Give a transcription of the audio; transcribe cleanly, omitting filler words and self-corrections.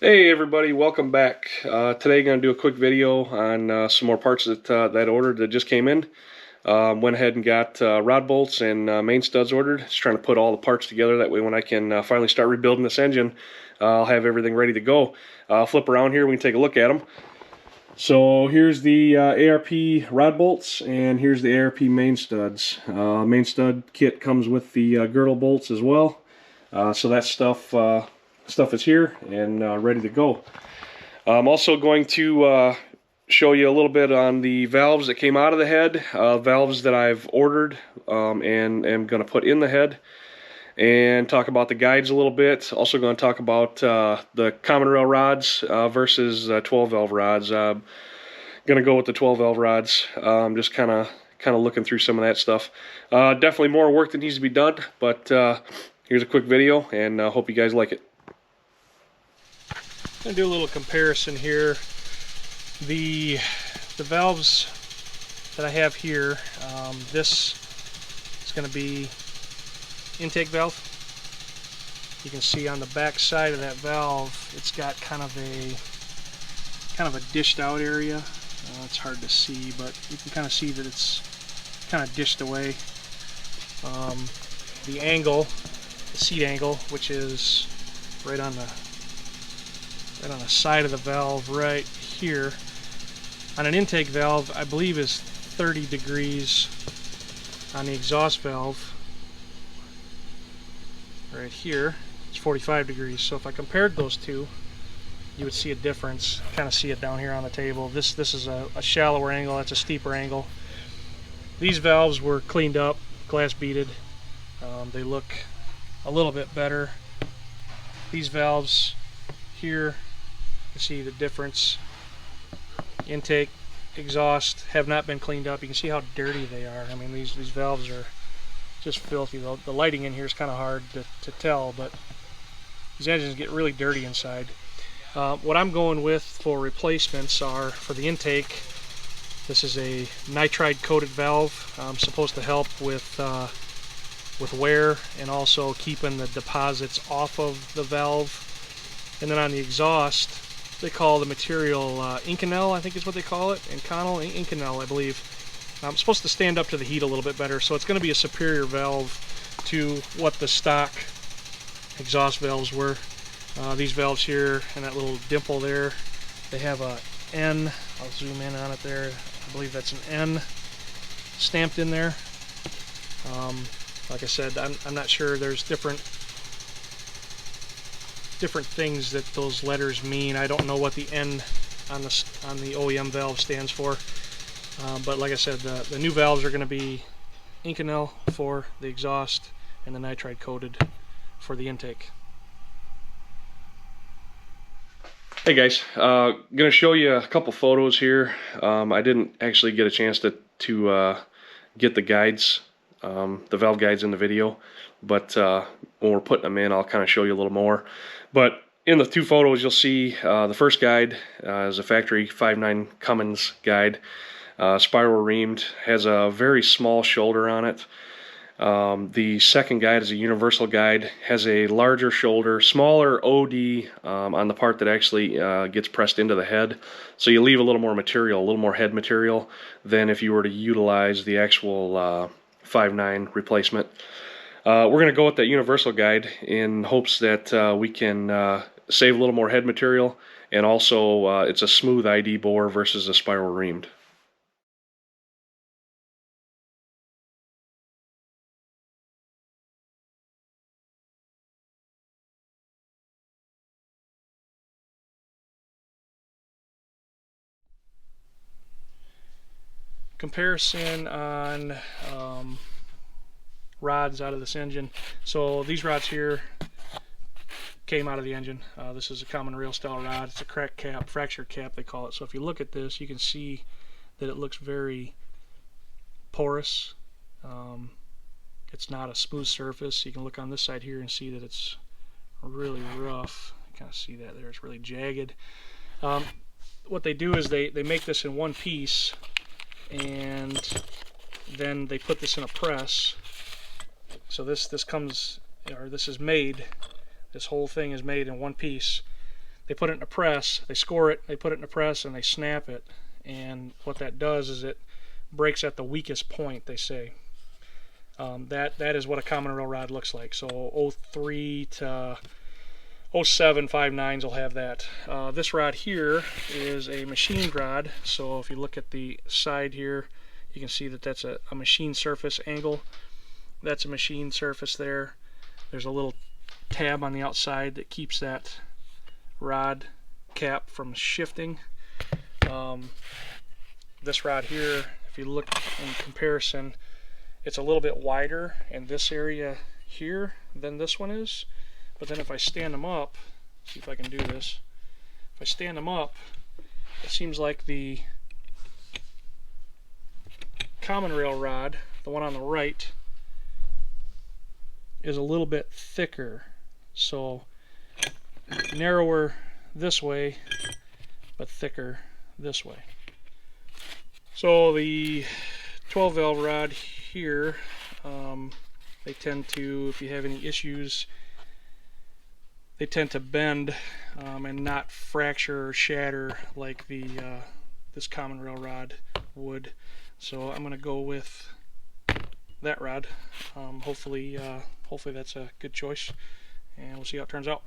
Hey everybody, welcome back. Today going to do a quick video on some more parts that that ordered that just came in. Went ahead and got rod bolts and main studs ordered. Just trying to put all the parts together, that way when I can finally start rebuilding this engine, I'll have everything ready to go. Flip around here, we can take a look at them. So here's the ARP rod bolts, and here's the ARP main studs. Main stud kit comes with the girdle bolts as well. So that stuff is here and ready to go. I'm also going to show you a little bit on the valves that came out of the head, valves that I've ordered and am going to put in the head, and talk about the guides a little bit. Also going to talk about the common rail rods versus 12 valve rods. Going to go with the 12 valve rods. Just kind of looking through some of that stuff. Definitely more work that needs to be done, but here's a quick video, and hope you guys like it. I'm going to do a little comparison here. The valves that I have here, this is going to be intake valve. You can see on the back side of that valve, it's got kind of a dished out area. It's hard to see, but you can kind of see that it's kind of dished away. The angle, the seat angle, which is right on the side of the valve right here, on an intake valve, I believe is 30 degrees. On the exhaust valve right here, it's 45 degrees. So if I compared those two, you would see a difference. Kind of see it down here on the table. This is a shallower angle, that's a steeper angle. These valves were cleaned up, glass beaded. They look a little bit better. These valves here, you see the difference. Intake, exhaust have not been cleaned up. You can see how dirty they are. I mean, these valves are just filthy. The lighting in here is kind of hard to tell, but these engines get really dirty inside. What I'm going with for replacements are, for the intake, this is a nitride coated valve. Supposed to help with wear and also keeping the deposits off of the valve. And then on the exhaust, they call the material Inconel, I think is what they call it. Inconel, I believe. It's supposed to stand up to the heat a little bit better, so it's going to be a superior valve to what the stock exhaust valves were. These valves here and that little dimple there, they have a N. I'll zoom in on it there. I believe that's an N stamped in there. Like I said, I'm not sure. There's different things that those letters mean. I don't know what the N on the OEM valve stands for. But like I said, the new valves are going to be Inconel for the exhaust and the nitride coated for the intake. Hey guys, gonna show you a couple photos here. I didn't actually get a chance to get the guides, the valve guides in the video, but when we're putting them in, I'll kind of show you a little more. But in the two photos, you'll see the first guide is a factory 5.9 Cummins guide, spiral reamed, has a very small shoulder on it. The second guide is a universal guide, has a larger shoulder, smaller OD on the part that actually gets pressed into the head. So you leave a little more material, a little more head material than if you were to utilize the actual 5.9 replacement. We're going to go with that universal guide in hopes that we can save a little more head material, and also it's a smooth ID bore versus a spiral reamed. Comparison on rods out of this engine. So these rods here came out of the engine. This is a common rail style rod. It's a crack cap, fracture cap they call it. So if you look at this, you can see that it looks very porous. It's not a smooth surface. You can look on this side here and see that it's really rough. You kind of see that there. It's really jagged. What they do is they make this in one piece, and then they put this in a press. So this comes, or this is made, this whole thing is made in one piece. they put it in a press, they score it, they put it in a press, and they snap it. And what that does is it breaks at the weakest point, they say. That is what a common rail rod looks like. So 03 to 07 5.9s will have that. This rod here is a machined rod. So if you look at the side here, you can see that that's a machine surface angle. That's a machine surface there. There's a little tab on the outside that keeps that rod cap from shifting. This rod here, if you look in comparison, it's a little bit wider in this area here than this one is. But then if I stand them up, see if I can do this. If I stand them up, it seems like the common rail rod, the one on the right, is a little bit thicker. So narrower this way, but thicker this way. So the 12 valve rod here, they tend to, if you have any issues, they tend to bend and not fracture or shatter like the this common rail rod would. So I'm going to go with that rod. Hopefully that's a good choice, and we'll see how it turns out.